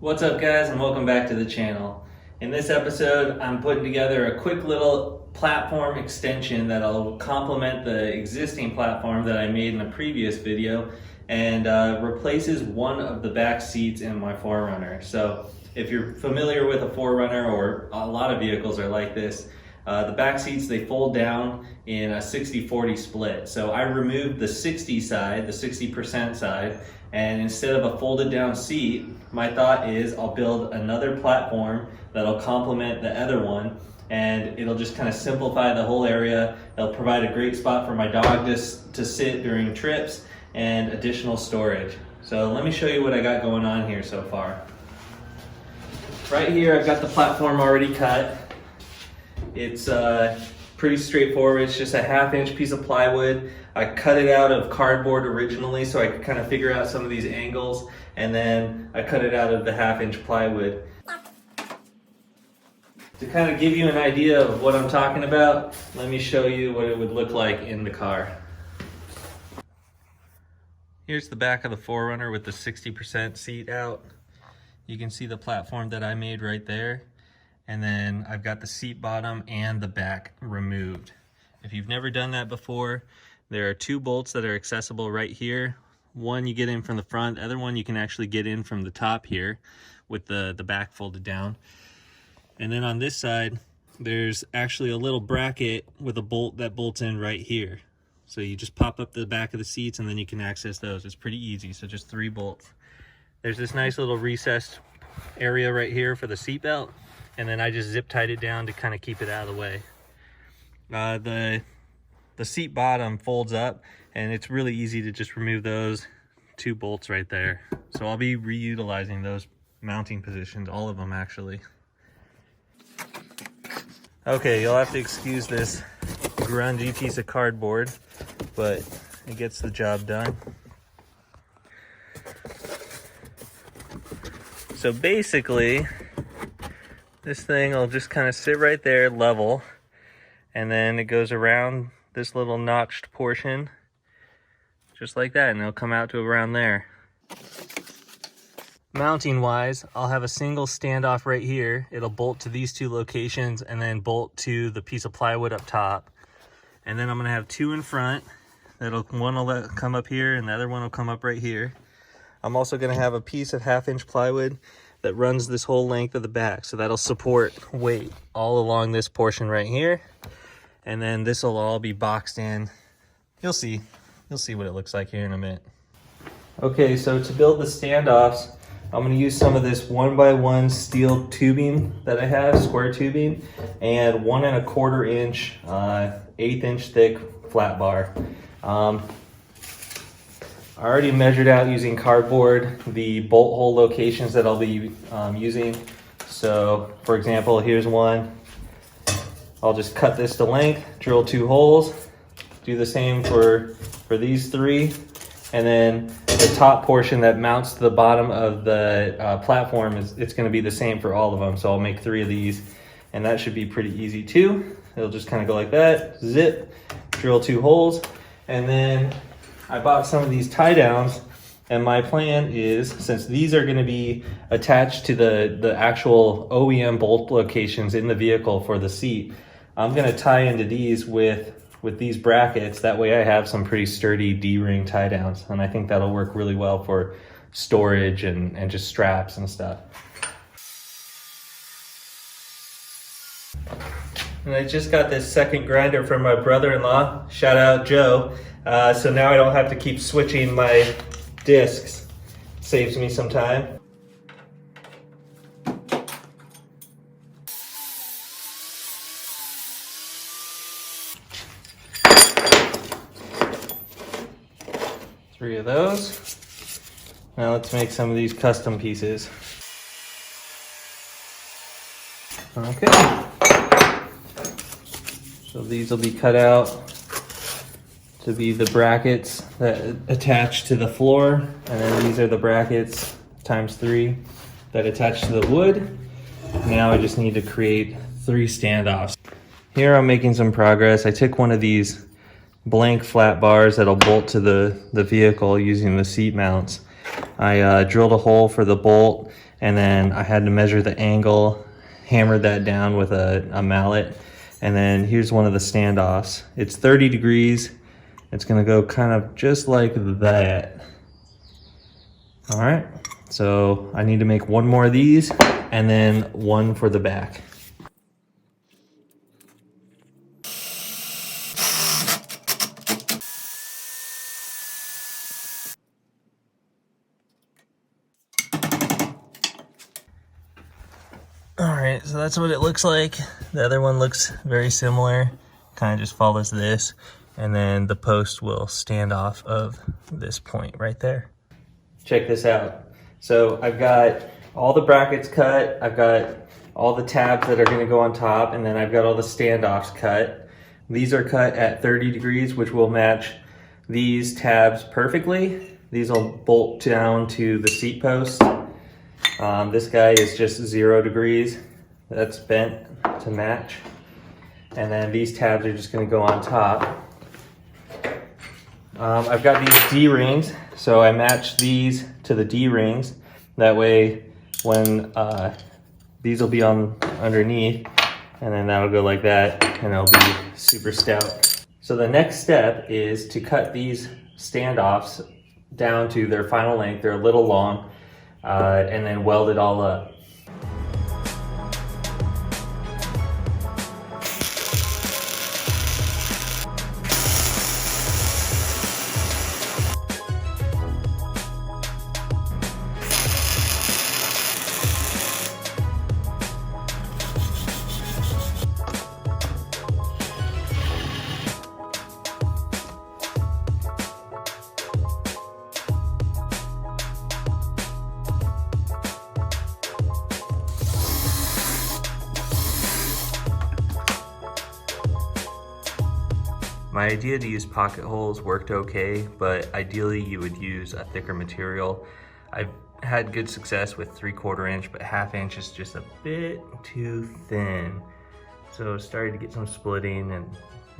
What's up guys, and welcome back to the channel. In this episode, I'm putting together a quick little platform extension that'll complement the existing platform that I made in a previous video and replaces one of the back seats in my 4Runner. So if you're familiar with a 4Runner, or a lot of vehicles are like this, the back seats, they fold down in a 60-40 split. So I removed the 60 side, the 60% side, and instead of a folded down seat, my thought is I'll build another platform that'll complement the other one, and it'll just kind of simplify the whole area. It'll provide a great spot for my dog to sit during trips and additional storage. So let me show you what I got going on here so far. Right here, I've got the platform already cut. It's pretty straightforward. It's just a 1/2-inch piece of plywood. I cut it out of cardboard originally so I could kind of figure out some of these angles, and then I cut it out of the 1/2-inch plywood. To kind of give you an idea of what I'm talking about, let me show you what it would look like in the car. Here's the back of the 4Runner with the 60% seat out. You can see the platform that I made right there. And then I've got the seat bottom and the back removed. If you've never done that before, there are 2 bolts that are accessible right here. One you get in from the front, the other one you can actually get in from the top here with the back folded down. And then on this side, there's actually a little bracket with a bolt that bolts in right here. So you just pop up the back of the seats and then you can access those. It's pretty easy, so just 3 bolts. There's this nice little recessed area right here for the seat belt. And then I just zip tied it down to kind of keep it out of the way. The seat bottom folds up, and it's really easy to just remove those 2 bolts right there. So I'll be reutilizing those mounting positions, all of them actually. Okay, you'll have to excuse this grungy piece of cardboard, but it gets the job done. So basically, this thing will just kind of sit right there level, and then it goes around this little notched portion just like that, and it'll come out to around there. Mounting wise, I'll have a single standoff right here. It'll bolt to these 2 locations and then bolt to the piece of plywood up top. And then I'm gonna have 2 in front. One will come up here and the other one will come up right here. I'm also gonna have a piece of 1/2-inch plywood that runs this whole length of the back, so that'll support weight all along this portion right here. And then this will all be boxed in. You'll see what it looks like here in a minute. Okay, so to build the standoffs, I'm going to use some of this 1x1 steel tubing that I have, square tubing, and 1 1/4 inch 1/8 inch thick flat bar. I already measured out using cardboard the bolt hole locations that I'll be using. So for example, here's one. I'll just cut this to length, drill 2 holes, do the same for these 3, and then the top portion that mounts to the bottom of the platform, it's going to be the same for all of them. So I'll make 3 of these, and that should be pretty easy too. It'll just kind of go like that, zip, drill 2 holes, and then I bought some of these tie downs, and my plan is, since these are going to be attached to the actual OEM bolt locations in the vehicle for the seat, I'm going to tie into these with these brackets. That way I have some pretty sturdy D-ring tie downs, and I think that'll work really well for storage and just straps and stuff. And I just got this second grinder from my brother-in-law, shout out Joe. So now I don't have to keep switching my discs. Saves me some time. Three of those. Now let's make some of these custom pieces. Okay. So these will be cut out to be the brackets that attach to the floor, and then these are the brackets ×3 that attach to the wood. Now I just need to create 3 standoffs. Here I'm making some progress. I took one of these blank flat bars that'll bolt to the vehicle using the seat mounts. I drilled a hole for the bolt and then I had to measure the angle, hammered that down with a mallet. And then here's one of the standoffs. It's 30 degrees. It's gonna go kind of just like that. All right, so I need to make one more of these and then one for the back. All right, so that's what it looks like. The other one looks very similar, kind of just follows this, and then the post will stand off of this point right there. Check this out. So I've got all the brackets cut, I've got all the tabs that are gonna go on top, and then I've got all the standoffs cut. These are cut at 30 degrees, which will match these tabs perfectly. These will bolt down to the seat post. This guy is just 0 degrees. That's bent to match. And then these tabs are just gonna go on top. I've got these D-rings, so I match these to the D-rings. That way, when these will be on underneath, and then that'll go like that, and it'll be super stout. So the next step is to cut these standoffs down to their final length. They're a little long, and then weld it all up. My idea to use pocket holes worked okay, but ideally you would use a thicker material. I've had good success with 3/4 inch, but 1/2 inch is just a bit too thin. So it started to get some splitting, and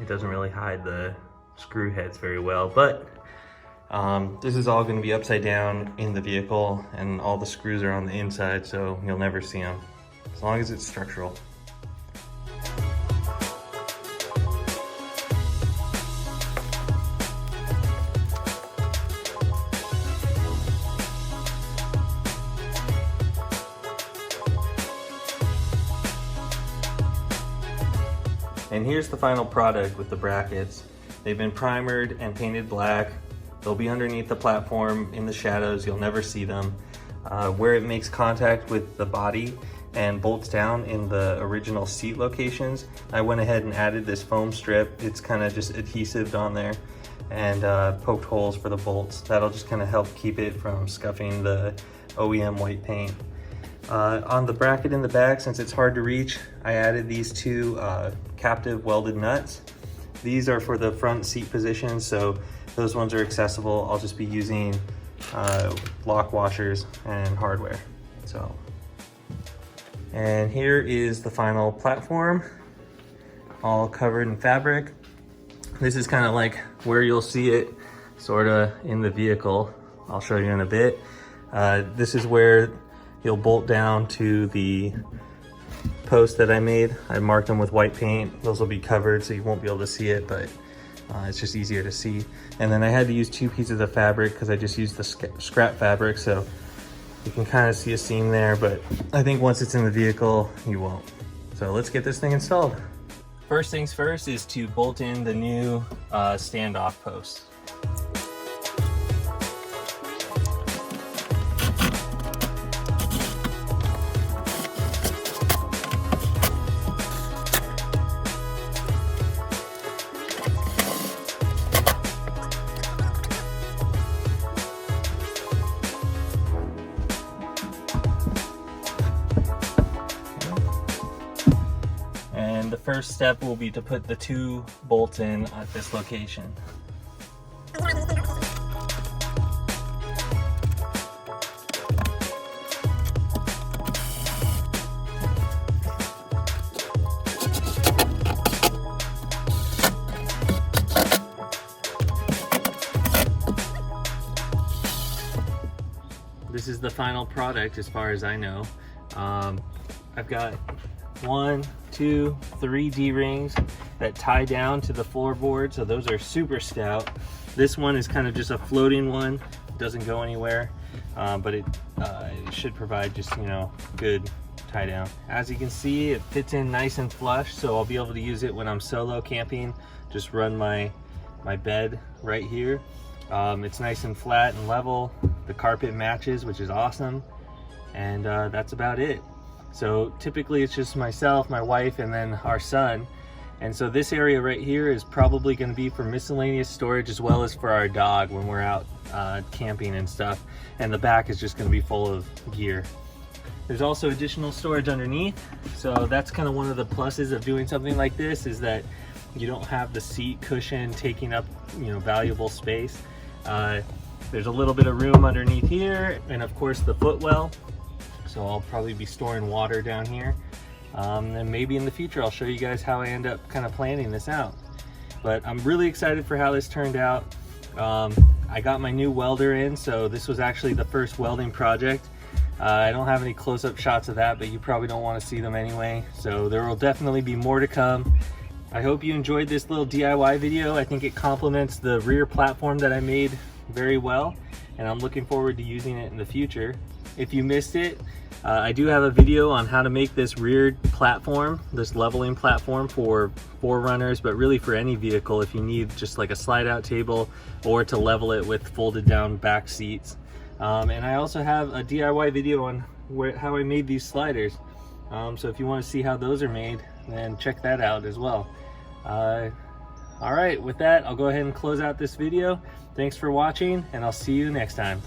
it doesn't really hide the screw heads very well. But this is all gonna be upside down in the vehicle, and all the screws are on the inside, so you'll never see them, as long as it's structural. And here's the final product with the brackets. They've been primered and painted black. They'll be underneath the platform in the shadows. You'll never see them. Where it makes contact with the body and bolts down in the original seat locations, I went ahead and added this foam strip. It's kind of just adhesive on there, and poked holes for the bolts. That'll just kind of help keep it from scuffing the OEM white paint. On the bracket in the back, since it's hard to reach, I added these two captive welded nuts. These are for the front seat position, so those ones are accessible. I'll just be using lock washers and hardware. And here is the final platform, all covered in fabric. This is kind of like where you'll see it sort of in the vehicle. I'll show you in a bit. This is where you'll bolt down to the post that I made. I marked them with white paint. Those will be covered, so you won't be able to see it, but it's just easier to see. And then I had to use 2 pieces of fabric because I just used the scrap fabric, so you can kind of see a seam there, but I think once it's in the vehicle, you won't. So let's get this thing installed. First things first is to bolt in the new standoff post. The first step will be to put the 2 bolts in at this location. this is the final product as far as I know. I've got 1, 2, 3 D-rings that tie down to the floorboard, so those are super stout. This one is kind of just a floating one, it doesn't go anywhere, but it should provide just, you know, good tie down. As you can see, it fits in nice and flush, so I'll be able to use it when I'm solo camping. Just run my bed right here. It's nice and flat and level. The carpet matches, which is awesome, and that's about it. So typically it's just myself, my wife, and then our son. And so this area right here is probably going to be for miscellaneous storage as well as for our dog when we're out camping and stuff. And the back is just going to be full of gear. There's also additional storage underneath. So that's kind of one of the pluses of doing something like this, is that you don't have the seat cushion taking up, you know, valuable space. There's a little bit of room underneath here, and of course the footwell. So I'll probably be storing water down here. And maybe in the future I'll show you guys how I end up kind of planning this out. But I'm really excited for how this turned out. I got my new welder in, so this was actually the first welding project. I don't have any close-up shots of that, but you probably don't want to see them anyway. So there will definitely be more to come. I hope you enjoyed this little DIY video. I think it complements the rear platform that I made very well, and I'm looking forward to using it in the future. If you missed it, I do have a video on how to make this rear platform, this leveling platform for 4Runners, but really for any vehicle if you need just like a slide out table or to level it with folded down back seats. And I also have a DIY video on how I made these sliders. So if you want to see how those are made, then check that out as well. All right, with that, I'll go ahead and close out this video. Thanks for watching, and I'll see you next time.